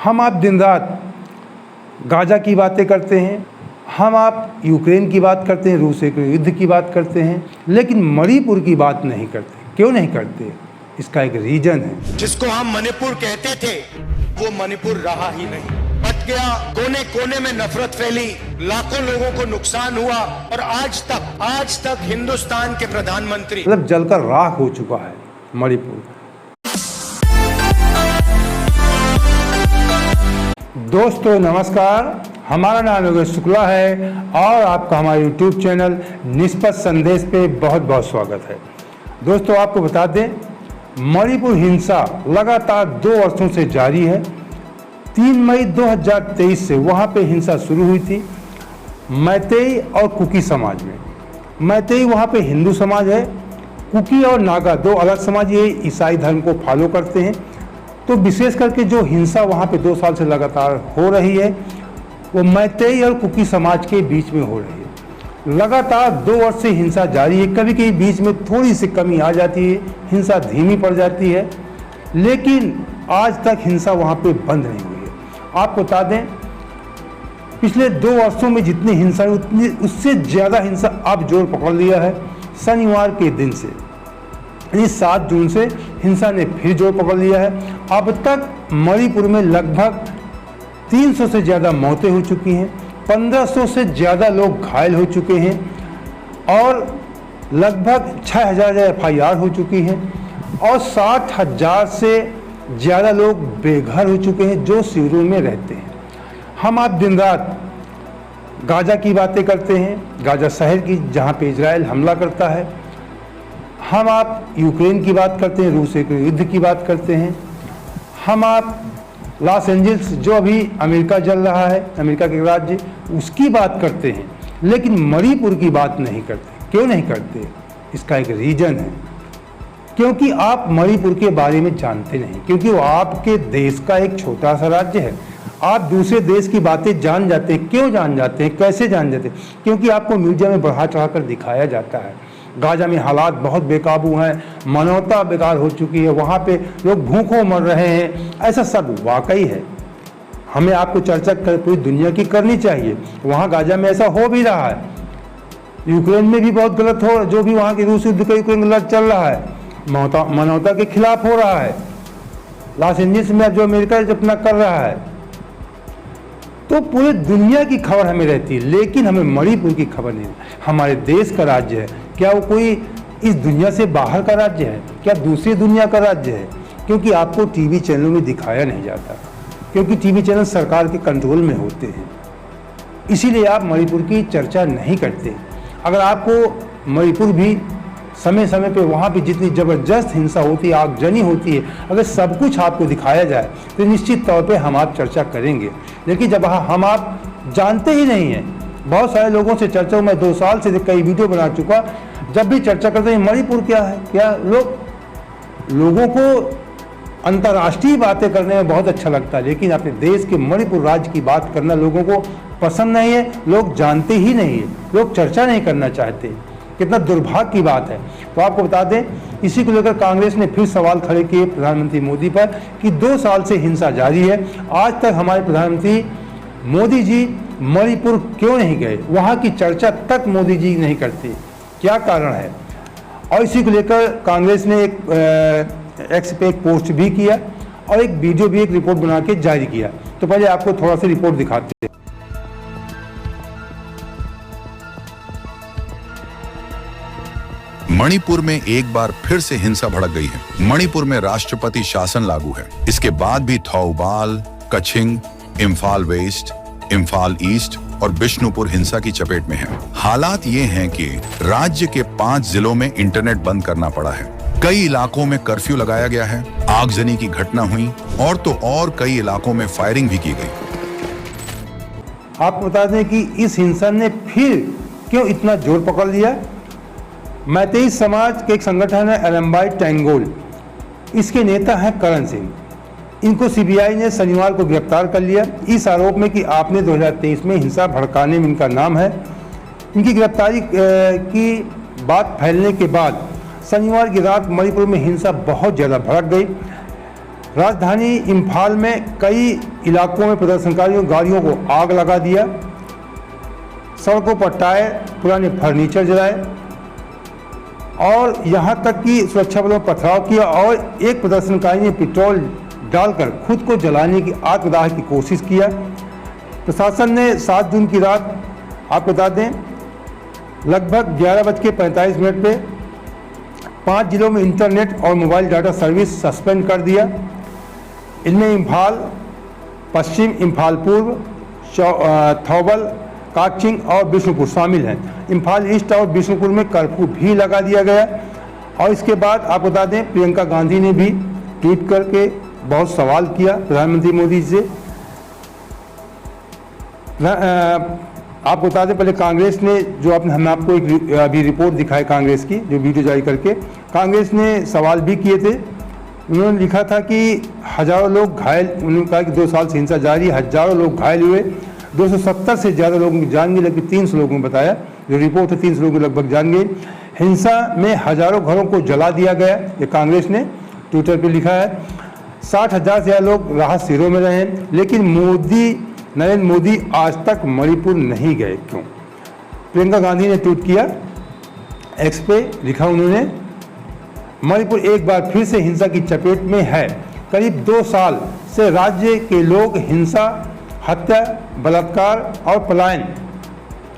हम आप दिन रात गाजा की बातें करते हैं, हम आप यूक्रेन की बात करते हैं, रूस के युद्ध की बात करते हैं, लेकिन मणिपुर की बात नहीं करते। क्यों नहीं करते? इसका एक रीजन है। जिसको हम मणिपुर कहते थे वो मणिपुर रहा ही नहीं, बच गया। कोने कोने में नफरत फैली, लाखों लोगों को नुकसान हुआ और आज तक हिंदुस्तान के प्रधानमंत्री मतलब जलकर राख हो चुका है मणिपुर। दोस्तों नमस्कार, हमारा नाम योगेश शुक्ला है और आपका हमारे YouTube चैनल निष्पक्ष संदेश पे बहुत बहुत स्वागत है। दोस्तों आपको बता दें, मणिपुर हिंसा लगातार 2 वर्षों से जारी है। 3 मई 2023 से वहाँ पे हिंसा शुरू हुई थी मैतेई और कुकी समाज में। मैतेई वहाँ पे हिंदू समाज है, कुकी और नागा 2 अलग समाज, ये ईसाई धर्म को फॉलो करते हैं। तो विशेष करके जो हिंसा वहाँ पे 2 साल से लगातार हो रही है वो मैतेई और कुकी समाज के बीच में हो रही है। लगातार 2 वर्ष से हिंसा जारी है। कभी कभी बीच में थोड़ी सी कमी आ जाती है, हिंसा धीमी पड़ जाती है, लेकिन आज तक हिंसा वहाँ पे बंद नहीं हुई है। आपको बता दें, पिछले 2 वर्षों में जितनी हिंसा है उतनी उससे ज़्यादा हिंसा अब जोर पकड़ लिया है। शनिवार के दिन से 7 जून से हिंसा ने फिर जोर पकड़ लिया है। अब तक मणिपुर में लगभग 300 से ज़्यादा मौतें हो चुकी हैं, 1500 से ज़्यादा लोग घायल हो चुके हैं और लगभग 6000 FIR हो चुकी हैं और 60,000 से ज़्यादा लोग बेघर हो चुके हैं जो शिविरों में रहते हैं। हम आप दिन रात गाजा की बातें करते हैं, गाजा शहर की जहाँ पे इजराइल हमला करता है। हम आप यूक्रेन की बात करते हैं, रूस के युद्ध की बात करते हैं। हम आप लॉस एंजल्स जो अभी अमेरिका जल रहा है, अमेरिका के राज्य, उसकी बात करते हैं, लेकिन मणिपुर की बात नहीं करते। क्यों नहीं करते? इसका एक रीजन है, क्योंकि आप मणिपुर के बारे में जानते नहीं, क्योंकि वो आपके देश का एक छोटा सा राज्य है। आप दूसरे देश की बातें जान जाते हैं। क्यों जान जाते हैं, कैसे जान जाते हैं? क्योंकि आपको मीडिया में बढ़ा चढ़ा कर दिखाया जाता है। गाजा में हालात बहुत बेकाबू हैं, मानवता बेकार हो चुकी है, वहाँ पे लोग भूखों मर रहे हैं, ऐसा सब वाकई है। हमें आपको चर्चा कर पूरी दुनिया की करनी चाहिए। वहाँ गाजा में ऐसा हो भी रहा है, यूक्रेन में भी बहुत गलत हो, जो भी वहाँ की रूस युद्ध का यूक्रेन गलत चल रहा है, मानवता के खिलाफ हो रहा है। लॉस एंजल्स में जो अमेरिका अपना कर रहा है, तो पूरे दुनिया की खबर हमें रहती है, लेकिन हमें मणिपुर की खबर नहीं। हमारे देश का राज्य है, क्या वो कोई इस दुनिया से बाहर का राज्य है? क्या दूसरी दुनिया का राज्य है? क्योंकि आपको टीवी चैनलों में दिखाया नहीं जाता, क्योंकि टीवी चैनल सरकार के कंट्रोल में होते हैं, इसीलिए आप मणिपुर की चर्चा नहीं करते। अगर आपको मणिपुर भी समय समय पे वहाँ पे जितनी ज़बरदस्त हिंसा होती है, आगजनी होती है, अगर सब कुछ आपको दिखाया जाए तो निश्चित तौर पे हम आप चर्चा करेंगे। लेकिन जब हम आप जानते ही नहीं हैं, बहुत सारे लोगों से चर्चा, मैं 2 साल से कई वीडियो बना चुका, जब भी चर्चा करते हैं मणिपुर क्या है, क्या लोगों को अंतर्राष्ट्रीय बातें करने में बहुत अच्छा लगता है, लेकिन अपने देश के मणिपुर राज्य की बात करना लोगों को पसंद नहीं है। लोग जानते ही नहीं है, लोग चर्चा नहीं करना चाहते। कितना दुर्भाग्य की बात है। तो आपको बता दें, इसी को लेकर कांग्रेस ने फिर सवाल खड़े किए प्रधानमंत्री मोदी पर कि 2 साल से हिंसा जारी है, आज तक हमारे प्रधानमंत्री मोदी जी मणिपुर क्यों नहीं गए? वहाँ की चर्चा तक मोदी जी नहीं करते, क्या कारण है? और इसी को लेकर कांग्रेस ने एक एक्स पे एक पोस्ट भी किया और एक वीडियो भी, एक रिपोर्ट बना के जारी किया। तो पहले आपको थोड़ा सा रिपोर्ट दिखाते हैं। मणिपुर में एक बार फिर से हिंसा भड़क गई है। मणिपुर में राष्ट्रपति शासन लागू है, इसके बाद भी थौबाल, कछिंग, इम्फाल वेस्ट, इम्फाल ईस्ट और बिष्णुपुर हिंसा की चपेट में है। हालात ये हैं कि राज्य के 5 जिलों में इंटरनेट बंद करना पड़ा है, कई इलाकों में कर्फ्यू लगाया गया है, आगजनी की घटना हुई और तो और कई इलाकों में फायरिंग भी की गई। आपको बता दें कि इस हिंसा ने फिर क्यों इतना जोर पकड़ लिया। मैतेई समाज के एक संगठन है एलम्बाई टैंगोल, इसके नेता हैं करण सिंह। इनको सीबीआई ने शनिवार को गिरफ्तार कर लिया इस आरोप में कि आपने 2023 में हिंसा भड़काने में इनका नाम है। इनकी गिरफ्तारी की बात फैलने के बाद शनिवार की रात मणिपुर में हिंसा बहुत ज़्यादा भड़क गई। राजधानी इम्फाल में कई इलाकों में प्रदर्शनकारियों गाड़ियों को आग लगा दिया, सड़कों पर टायर, पुराने फर्नीचर जलाए और यहाँ तक कि सुरक्षा बलों पर पथराव किया और एक प्रदर्शनकारी ने पेट्रोल डालकर खुद को जलाने की आत्मदाह की कोशिश किया। प्रशासन ने 7 जून की रात, आप बता दें, लगभग 11:45 पे 5 जिलों में इंटरनेट और मोबाइल डाटा सर्विस सस्पेंड कर दिया। इनमें इम्फाल पश्चिम, इम्फाल पूर्व, थौबल, काकचिंग और बिष्णुपुर शामिल हैं। इम्फाल ईस्ट और बिष्णुपुर में कर्फ्यू भी लगा दिया गया। और इसके बाद आप बता दें, प्रियंका गांधी ने भी ट्वीट करके बहुत सवाल किया प्रधानमंत्री मोदी से। आप बता दें, पहले कांग्रेस ने जो हम आपको एक अभी रिपोर्ट दिखाई कांग्रेस की, जो वीडियो जारी करके कांग्रेस ने सवाल भी किए थे। उन्होंने लिखा था कि हजारों लोग घायल, उन्होंने कहा कि 2 साल से हिंसा जारी, हजारों लोग घायल हुए, 270 से ज़्यादा लोगों की जान गई, लगभग 300 लोगों ने बताया, जो रिपोर्ट है 300 लोगों की लगभग जान गई। हिंसा में हजारों घरों को जला दिया गया, ये कांग्रेस ने ट्विटर पर लिखा है। 60,000 से ज़्यादा लोग राहत शिविरों में रहे, लेकिन नरेंद्र मोदी आज तक मणिपुर नहीं गए, क्यों? प्रियंका गांधी ने ट्वीट किया, एक्स पे लिखा उन्होंने, मणिपुर एक बार फिर से हिंसा की चपेट में है। करीब 2 साल से राज्य के लोग हिंसा, हत्या, बलात्कार और पलायन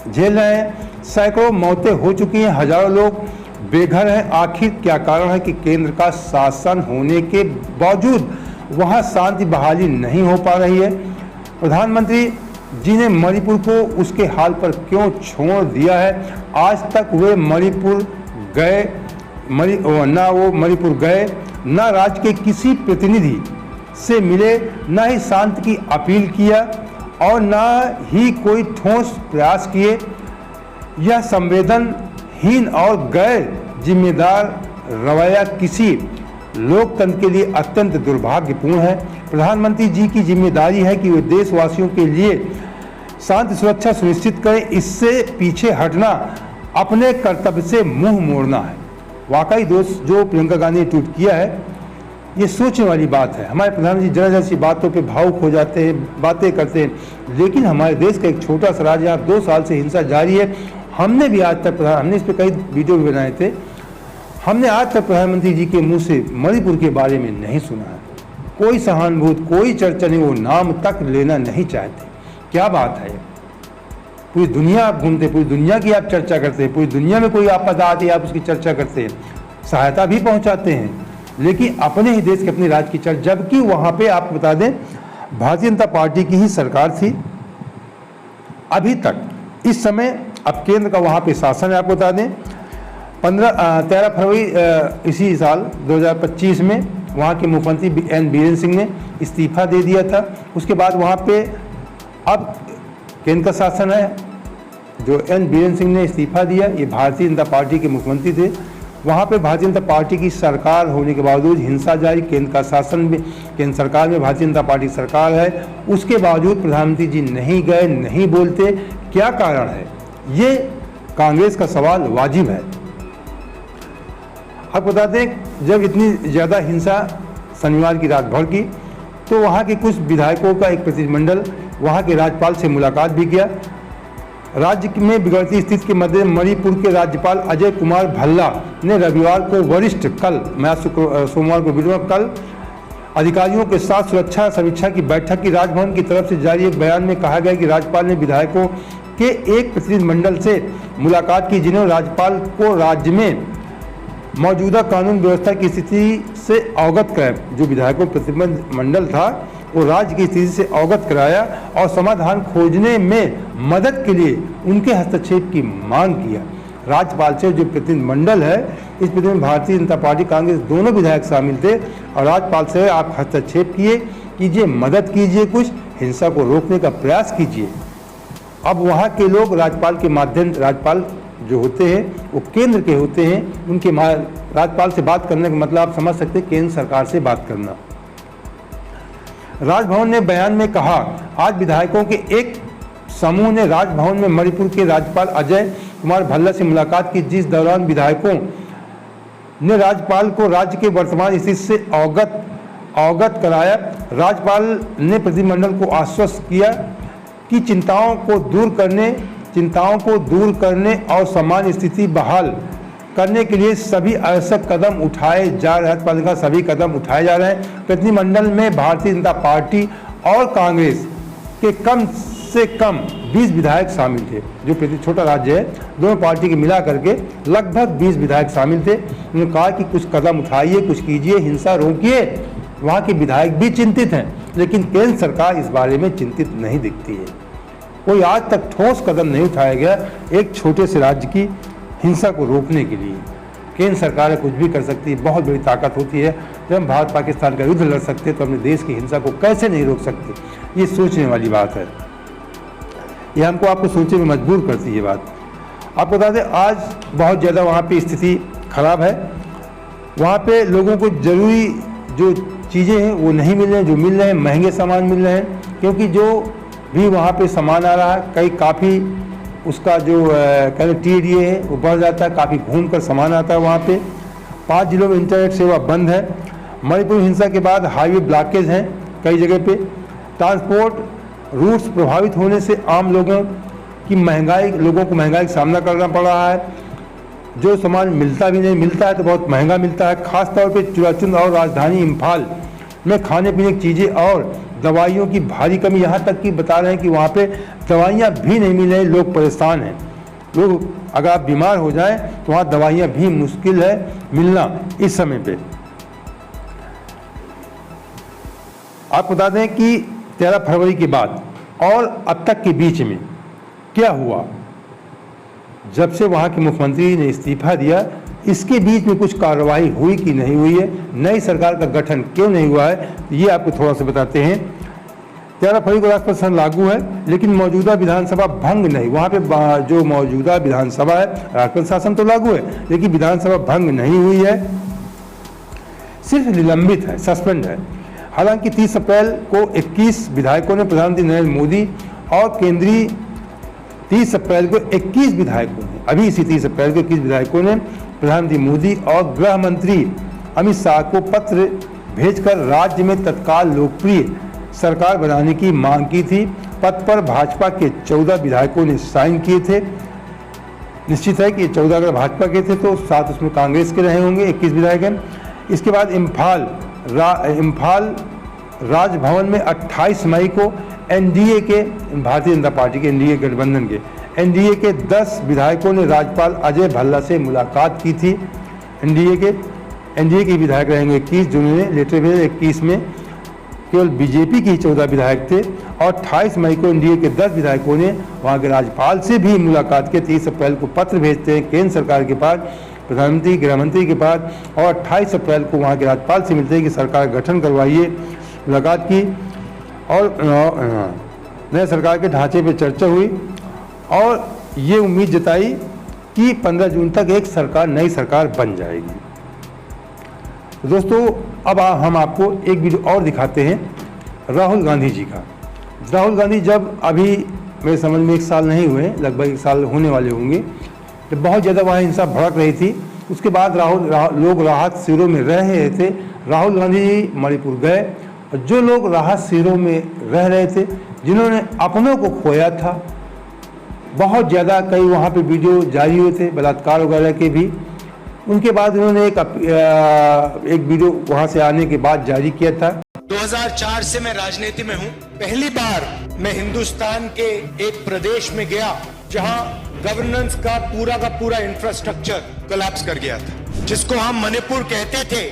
झेल रहे हैं। सैकड़ों मौतें हो चुकी हैं, हजारों लोग बेघर हैं। आखिर क्या कारण है कि केंद्र का शासन होने के बावजूद वहां शांति बहाली नहीं हो पा रही है? प्रधानमंत्री जी ने मणिपुर को उसके हाल पर क्यों छोड़ दिया है? आज तक वे मणिपुर गए, ना वो मणिपुर गए, ना राज्य के किसी प्रतिनिधि से मिले, ना ही शांति की अपील किया और ना ही कोई ठोस प्रयास किए। यह संवेदनहीन और गैर जिम्मेदार रवैया किसी लोकतंत्र के लिए अत्यंत दुर्भाग्यपूर्ण है। प्रधानमंत्री जी की जिम्मेदारी है कि वे देशवासियों के लिए शांति सुरक्षा सुनिश्चित करें। इससे पीछे हटना अपने कर्तव्य से मुंह मोड़ना है। वाकई दोस्त, जो प्रियंका गांधी ने ट्वीट किया है, ये सोचने वाली बात है। हमारे प्रधानमंत्री जरा सी बातों पे भावुक हो जाते हैं, बातें करते हैं, लेकिन हमारे देश का एक छोटा सा राज्य, यहाँ 2 साल से हिंसा जारी है। हमने भी आज तक, हमने इस पर कई वीडियो भी बनाए थे, हमने आज तक प्रधानमंत्री जी के मुंह से मणिपुर के बारे में नहीं सुना है। कोई सहानुभूति, कोई चर्चा नहीं, वो नाम तक लेना नहीं चाहते। क्या बात है? पूरी दुनिया आप घूमते, पूरी दुनिया की आप चर्चा करते हैं, पूरी दुनिया में कोई आपदा आती है आप उसकी चर्चा करते हैं, सहायता भी पहुंचाते हैं, लेकिन अपने ही देश के, अपने राज्य की चर्चा, जबकि वहाँ पे आप बता दें भारतीय जनता पार्टी की ही सरकार थी अभी तक। इस समय अब केंद्र का वहाँ पे शासन है। आप बता दें 13 फरवरी इसी साल 2025 में वहाँ के मुख्यमंत्री एन बीरेन सिंह ने इस्तीफा दे दिया था। उसके बाद वहाँ पे अब केंद्र का शासन है। जो एन बीरेन सिंह ने इस्तीफा दिया, ये भारतीय जनता पार्टी के मुख्यमंत्री थे। वहाँ पे भारतीय जनता पार्टी की सरकार होने के बावजूद हिंसा जारी, केंद्र का शासन में, केंद्र सरकार में भारतीय जनता पार्टी सरकार है, उसके बावजूद प्रधानमंत्री जी नहीं गए, नहीं बोलते। क्या कारण है? ये कांग्रेस का सवाल वाजिब है। आप बता दें, जब इतनी ज़्यादा हिंसा शनिवार की रात भर की, तो वहाँ के कुछ विधायकों का एक प्रतिनिधिमंडल वहाँ के राज्यपाल से मुलाकात भी किया। राज्य में बिगड़ती स्थिति के मद्देनजर मणिपुर के राज्यपाल अजय कुमार भल्ला ने रविवार को सोमवार को कल अधिकारियों के साथ सुरक्षा समीक्षा की बैठक की। राजभवन की तरफ से जारी एक बयान में कहा गया कि राज्यपाल ने विधायकों के एक प्रतिनिधिमंडल से मुलाकात की, जिन्होंने राज्यपाल को राज्य में मौजूदा कानून व्यवस्था की स्थिति से अवगत कराया। जो विधायकों प्रतिनिधिमंडल था वो राज्य की स्थिति से अवगत कराया और समाधान खोजने में मदद के लिए उनके हस्तक्षेप की मांग किया। राज्यपाल से जो प्रतिनिधिमंडल है, इस प्रतिनिधि भारतीय जनता पार्टी, कांग्रेस दोनों विधायक शामिल थे और राज्यपाल से आप हस्तक्षेप कीजिए, मदद कीजिए, कुछ हिंसा को रोकने का प्रयास कीजिए। अब वहाँ के लोग राज्यपाल के माध्यम, राज्यपाल जो होते हैं वो केंद्र के होते हैं, उनके राज्यपाल से बात करने का मतलब आप समझ सकते हैं, केंद्र सरकार से बात करना। राजभवन ने बयान में कहा, आज विधायकों के एक समूह ने राजभवन में मणिपुर के राज्यपाल अजय कुमार भल्ला से मुलाकात की, जिस दौरान विधायकों ने राज्यपाल को राज्य के वर्तमान स्थिति से अवगत अवगत कराया। राज्यपाल ने प्रतिनिधिमंडल को आश्वस्त किया कि चिंताओं को दूर करने और सामान्य स्थिति बहाल करने के लिए सभी आवश्यक कदम उठाए जा रहे हैं। राज्यपाल का सभी कदम उठाए जा रहे हैं। प्रतिनिधिमंडल में भारतीय जनता पार्टी और कांग्रेस के कम से कम 20 विधायक शामिल थे। जो छोटा राज्य है, दोनों पार्टी के मिला करके लगभग 20 विधायक शामिल थे। उन्होंने कहा कि कुछ कदम उठाइए, कुछ कीजिए, हिंसा रोकिए। वहाँ के विधायक भी चिंतित हैं, लेकिन केंद्र सरकार इस बारे में चिंतित नहीं दिखती है। कोई आज तक ठोस कदम नहीं उठाया गया एक छोटे से राज्य की हिंसा को रोकने के लिए। केंद्र सरकार कुछ भी कर सकती है, बहुत बड़ी ताकत होती है। जब हम भारत पाकिस्तान का युद्ध लड़ सकते हैं तो अपने देश की हिंसा को कैसे नहीं रोक सकते। ये सोचने वाली बात है, ये हमको आपको सोचने में मजबूर करती है बात। आपको बता दें, आज बहुत ज़्यादा वहाँ पे स्थिति खराब है। वहाँ पे लोगों को ज़रूरी जो चीज़ें हैं वो नहीं मिल रहे हैं, जो मिल रहे हैं महंगे सामान मिल रहे हैं, क्योंकि जो भी वहाँ पे सामान आ रहा है काफ़ी उसका जो TDA है वो बढ़ जाता है, काफ़ी घूम कर सामान आता है वहाँ पे। 5 जिलों में इंटरनेट सेवा बंद है। मणिपुर हिंसा के बाद हाईवे ब्लॉकेज हैं कई जगह पे। ट्रांसपोर्ट रूट्स प्रभावित होने से आम लोगों को महंगाई का सामना करना पड़ रहा है। जो सामान मिलता भी नहीं, मिलता है तो बहुत महंगा मिलता है। खासतौर पे चुराचुंद और राजधानी इम्फाल में खाने पीने की चीज़ें और दवाइयों की भारी कमी, यहाँ तक कि बता रहे हैं कि वहाँ पे दवाइयाँ भी नहीं मिल रही। लोग परेशान हैं। लोग अगर आप बीमार हो जाएं तो वहाँ दवाइयाँ भी मुश्किल है मिलना इस समय पे। आप बता दें कि 13 फरवरी के बाद और अब तक के बीच में क्या हुआ, जब से वहाँ के मुख्यमंत्री ने इस्तीफा दिया, इसके बीच में कुछ कार्रवाई हुई कि नहीं हुई है, नई सरकार का गठन क्यों नहीं हुआ है, ये आपको थोड़ा सा बताते हैं। 13 फरवरी को राष्ट्रपति शासन लागू है, लेकिन मौजूदा विधानसभा भंग नहीं। वहाँ पे जो मौजूदा विधानसभा है, राष्ट्रपति शासन तो लागू है, लेकिन विधानसभा भंग नहीं हुई है, सिर्फ निलंबित है, सस्पेंड है। हालांकि 30 अप्रैल को 21 विधायकों ने प्रधानमंत्री नरेंद्र मोदी और केंद्रीय 30 अप्रैल को 21 विधायकों ने, अभी इसी 30 अप्रैल को 21 विधायकों ने प्रधानमंत्री मोदी और गृह मंत्री अमित शाह को पत्र भेजकर राज्य में तत्काल लोकप्रिय सरकार बनाने की मांग की थी। पत्र पर भाजपा के 14 विधायकों ने साइन किए थे। निश्चित है कि 14 अगर भाजपा के थे तो 7 उसमें कांग्रेस के रहे होंगे, 21 विधायक हैं। इसके बाद इम्फाल राजभवन में 28 मई को एनडीए के, भारतीय जनता पार्टी के एनडीए गठबंधन के एनडीए के 10 विधायकों ने राज्यपाल अजय भल्ला से मुलाकात की थी। एनडीए के विधायक रहेंगे 21, जिन्होंने लेटर भेजा। 21 में केवल बीजेपी के 14 विधायक थे और 28 मई को एनडीए के 10 विधायकों ने वहाँ के राज्यपाल से भी मुलाकात की। 30 अप्रैल को पत्र भेजते हैं केंद्र सरकार के पास, प्रधानमंत्री, गृह मंत्री के पास, और 28 अप्रैल को वहाँ के राज्यपाल से मिलते हैं कि सरकार गठन करवाइए। मुलाकात की और नए सरकार के ढांचे पर चर्चा हुई और ये उम्मीद जताई कि 15 जून तक एक नई सरकार बन जाएगी। दोस्तों, अब हम आपको एक वीडियो और दिखाते हैं राहुल गांधी जी का। राहुल गांधी जब अभी मेरे समझ में 1 साल नहीं हुए, लगभग 1 साल होने वाले होंगे, जब बहुत ज़्यादा वहाँ हिंसा भड़क रही थी, उसके बाद लोग राहत शिविरों में रह रहे थे। राहुल गांधी जी मणिपुर गए और जो लोग राहत शिविरों में रह रहे थे, जिन्होंने अपनों को खोया था, बहुत ज़्यादा कई वहाँ पे वीडियो जारी हुए थे बलात्कार वगैरह के भी। उनके बाद उन्होंने एक वीडियो वहाँ से आने के बाद जारी किया था। 2004 से मैं राजनीति में हूँ। पहली बार मैं हिंदुस्तान के एक प्रदेश में गया जहाँ गवर्नेंस का पूरा इंफ्रास्ट्रक्चर कोलैप्स कर गया था। जिसको हम मणिपुर कहते थे,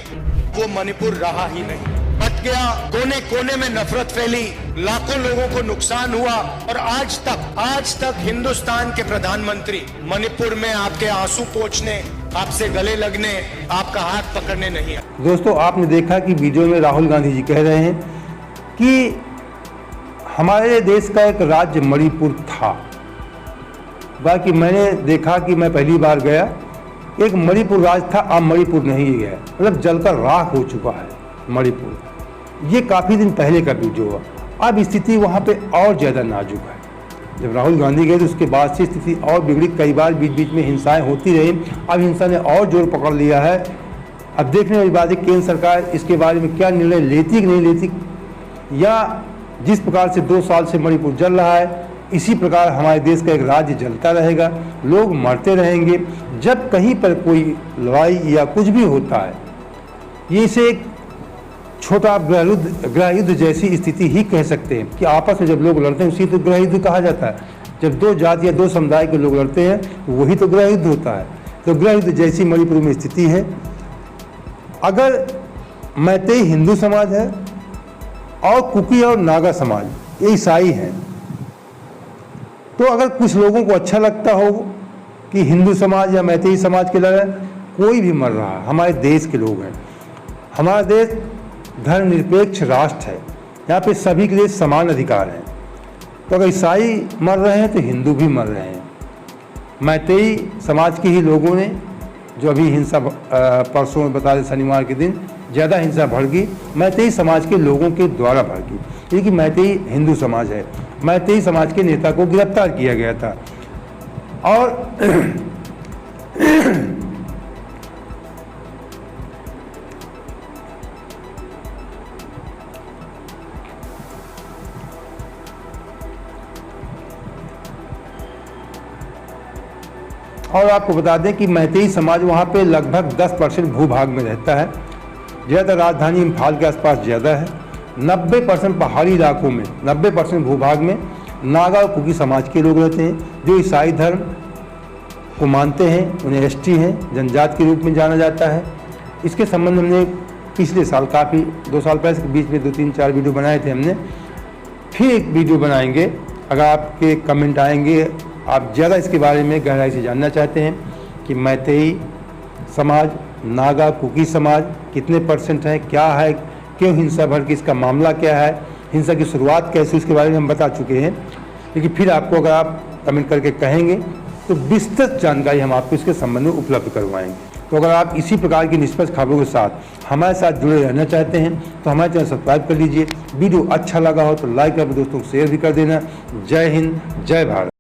वो मणिपुर रहा ही नहीं, बट गया। कोने कोने में नफरत फैली, लाखों लोगों को नुकसान हुआ और आज तक हिंदुस्तान के प्रधानमंत्री मणिपुर में आपके आंसू पोंछने, आपसे गले लगने, आपका हाथ पकड़ने नहीं आए। दोस्तों, आपने देखा कि वीडियो में राहुल गांधी जी कह रहे हैं कि हमारे देश का एक राज्य मणिपुर था। बाकी मैंने देखा कि मैं पहली बार गया, एक मणिपुर राज्य था, अब मणिपुर नहीं गया, मतलब जलकर राख हो चुका है मणिपुर। ये काफ़ी दिन पहले का वीडियो हुआ। अब स्थिति वहाँ पे और ज़्यादा नाजुक है। जब राहुल गांधी गए तो उसके बाद से स्थिति और बिगड़ी। कई बार बीच बीच में हिंसाएं होती रही। अब हिंसा ने और जोर पकड़ लिया है अब देखने वाली बात है केंद्र सरकार इसके बारे में क्या निर्णय लेती कि नहीं लेती, या जिस प्रकार से 2 साल से मणिपुर जल रहा है इसी प्रकार हमारे देश का एक राज्य जलता रहेगा, लोग मरते रहेंगे। जब कहीं पर कोई लड़ाई या कुछ भी होता है, ये इसे एक छोटा गृह युद्ध जैसी स्थिति ही कह सकते हैं कि आपस में जब लोग लड़ते हैं उसी तो गृह युद्ध कहा जाता है। जब 2 जाति या 2 समुदाय के लोग लड़ते हैं तो वही तो गृह युद्ध होता है। तो गृह युद्ध जैसी मणिपुर में स्थिति है। अगर मैतेई हिंदू समाज है और कुकी और नागा समाज ये ईसाई हैं, तो अगर कुछ लोगों को अच्छा लगता हो कि हिंदू समाज या मैतेई समाज के लड़े, कोई भी मर रहा है, हमारे देश के लोग हैं। हमारा देश धर्मनिरपेक्ष राष्ट्र है, यहाँ पे सभी के लिए समान अधिकार हैं। तो अगर ईसाई मर रहे हैं तो हिंदू भी मर रहे हैं। मैतेई समाज के ही लोगों ने जो अभी हिंसा परसों में बता दें शनिवार के दिन ज़्यादा हिंसा भड़की मैतेई समाज के लोगों के द्वारा भड़की, क्योंकि मैतेई हिंदू समाज है। मैतेई समाज के नेता को गिरफ्तार किया गया था और आपको बता दें कि मैतेई समाज वहाँ पे लगभग 10% भूभाग में रहता है। ज़्यादा राजधानी इम्फाल के आसपास ज़्यादा है। 90% पहाड़ी इलाकों में 90% भूभाग में नागा और कुकी समाज के लोग रहते हैं जो ईसाई धर्म को मानते हैं। उन्हें एसटी हैं, जनजाति के रूप में जाना जाता है। इसके संबंध में हमने पिछले साल काफ़ी 2 साल पहले के बीच में 2-3-4 वीडियो बनाए थे हमने। फिर एक वीडियो बनाएंगे। अगर आपके कमेंट आएंगे, आप ज़्यादा इसके बारे में गहराई से जानना चाहते हैं कि मैतेई समाज, नागा, कुकी समाज कितने % है, क्या है, क्यों हिंसा भड़की, इसका मामला क्या है, हिंसा की शुरुआत कैसे, उसके बारे में हम बता चुके हैं। लेकिन फिर आपको अगर आप कमेंट करके कहेंगे तो विस्तृत जानकारी हम आपको इसके संबंध में उपलब्ध करवाएंगे। तो अगर आप इसी प्रकार की निष्पक्ष खबरों के साथ हमारे साथ जुड़े रहना चाहते हैं तो हमारे चैनल सब्सक्राइब कर लीजिए। वीडियो अच्छा लगा हो तो लाइक और दोस्तों को शेयर भी कर देना। जय हिंद, जय भारत।